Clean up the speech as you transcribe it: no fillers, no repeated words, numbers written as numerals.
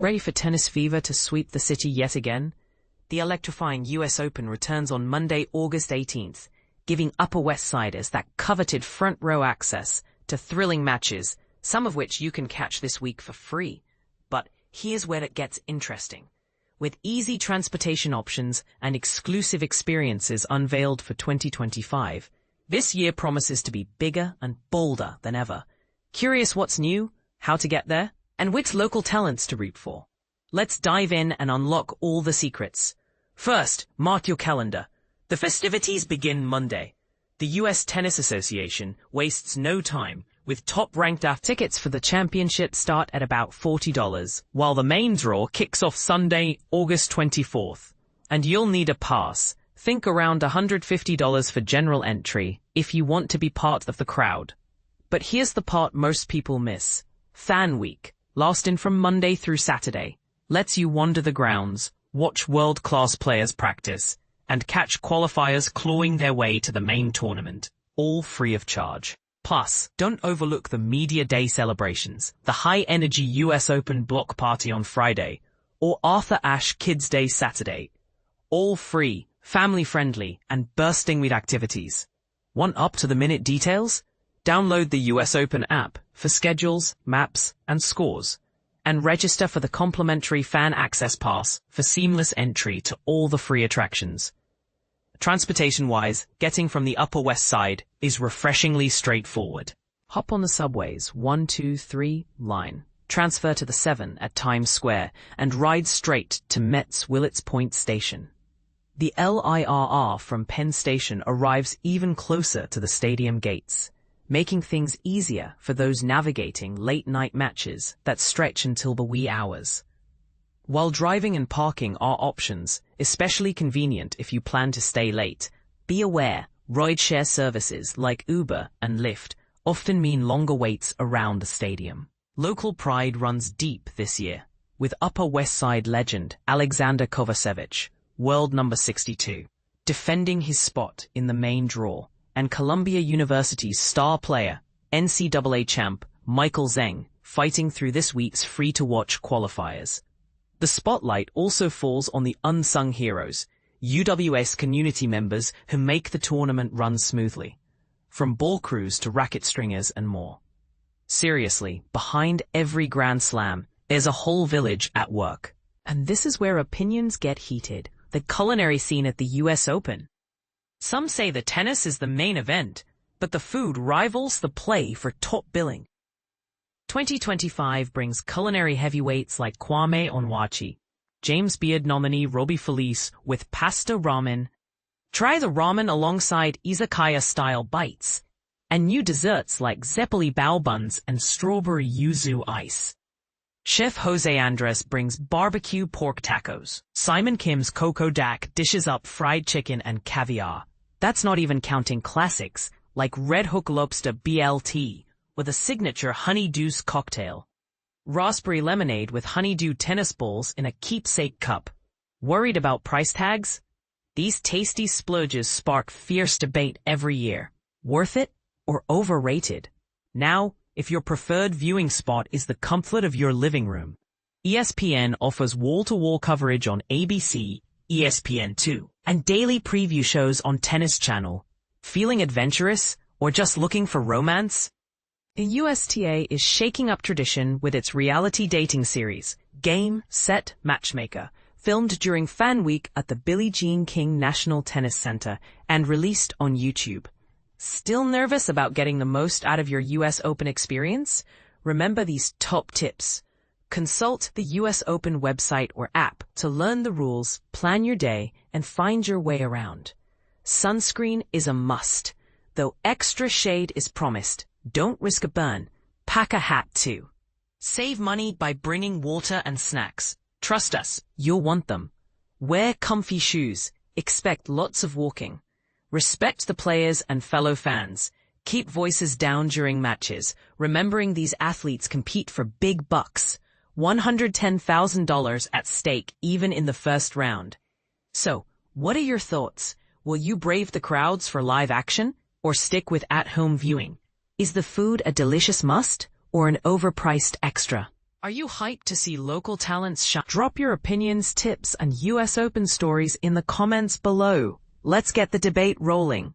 Ready for tennis fever to sweep the city yet again? The electrifying US Open returns on Monday, August 18th, giving Upper West Siders that coveted front row access to thrilling matches, some of which you can catch this week for free. But here's where it gets interesting. With easy transportation options and exclusive experiences unveiled for 2025, this year promises to be bigger and bolder than ever. Curious what's new, how to get there, and which local talents to root for? Let's dive in and unlock all the secrets. First, mark your calendar. The festivities begin Monday. The US Tennis Association wastes no time, with top-ranked tickets for the championship start at about $40, while the main draw kicks off Sunday, August 24th. And you'll need a pass. Think around $150 for general entry if you want to be part of the crowd. But here's the part most people miss. Fan Week, lasting from Monday through Saturday, lets you wander the grounds, watch world-class players practice, and catch qualifiers clawing their way to the main tournament, all free of charge. Plus, don't overlook the Media Day celebrations, the high-energy US Open block party on Friday, or Arthur Ashe Kids Day Saturday. All free, family-friendly, and bursting with activities. Want up-to-the-minute details? Download the US Open app for schedules, maps, and scores, and register for the complimentary Fan Access Pass for seamless entry to all the free attractions. Transportation-wise, getting from the Upper West Side is refreshingly straightforward. Hop on the subway's 1, 2, 3 line, transfer to the 7 at Times Square, and ride straight to Met's Willets Point Station. The LIRR from Penn Station arrives even closer to the stadium gates, making things easier for those navigating late-night matches that stretch until the wee hours. While driving and parking are options, especially convenient if you plan to stay late, be aware rideshare services like Uber and Lyft often mean longer waits around the stadium. Local pride runs deep this year, with Upper West Side legend Alexander Kovacevic, world number 62, defending his spot in the main draw, and Columbia University's star player, NCAA champ Michael Zheng, fighting through this week's free-to-watch qualifiers. The spotlight also falls on the unsung heroes, UWS community members who make the tournament run smoothly, from ball crews to racket stringers and more. Seriously, behind every Grand Slam, there's a whole village at work. And this is where opinions get heated, the culinary scene at the US Open. Some say the tennis is the main event, but the food rivals the play for top billing. 2025 brings culinary heavyweights like Kwame Onwuachi, James Beard nominee Robbie Felice with pasta ramen. Try the ramen alongside izakaya-style bites, and new desserts like zeppoli bao buns and strawberry yuzu ice. Chef Jose Andres brings barbecue pork tacos. Simon Kim's Coco Dak dishes up fried chicken and caviar. That's not even counting classics like Red Hook Lobster BLT with a signature honey-deuce cocktail. Raspberry lemonade with honeydew tennis balls in a keepsake cup. Worried about price tags? These tasty splurges spark fierce debate every year. Worth it or overrated? Now, if your preferred viewing spot is the comfort of your living room, ESPN offers wall-to-wall coverage on ABC, ESPN2, and daily preview shows on Tennis Channel. Feeling adventurous or just looking for romance? The USTA is shaking up tradition with its reality dating series, Game, Set, Matchmaker, filmed during Fan Week at the Billie Jean King National Tennis Center and released on YouTube. Still nervous about getting the most out of your US Open experience? Remember these top tips. Consult the US Open website or app to learn the rules, plan your day, and find your way around. Sunscreen is a must. Though extra shade is promised, don't risk a burn. Pack a hat too. Save money by bringing water and snacks. Trust us, you'll want them. Wear comfy shoes. Expect lots of walking. Respect the players and fellow fans. Keep voices down during matches, remembering these athletes compete for big bucks. $110,000 at stake even in the first round. So, what are your thoughts? Will you brave the crowds for live action or stick with at-home viewing? Is the food a delicious must or an overpriced extra? Are you hyped to see local talents shine? Drop your opinions, tips, and US Open stories in the comments below. Let's get the debate rolling.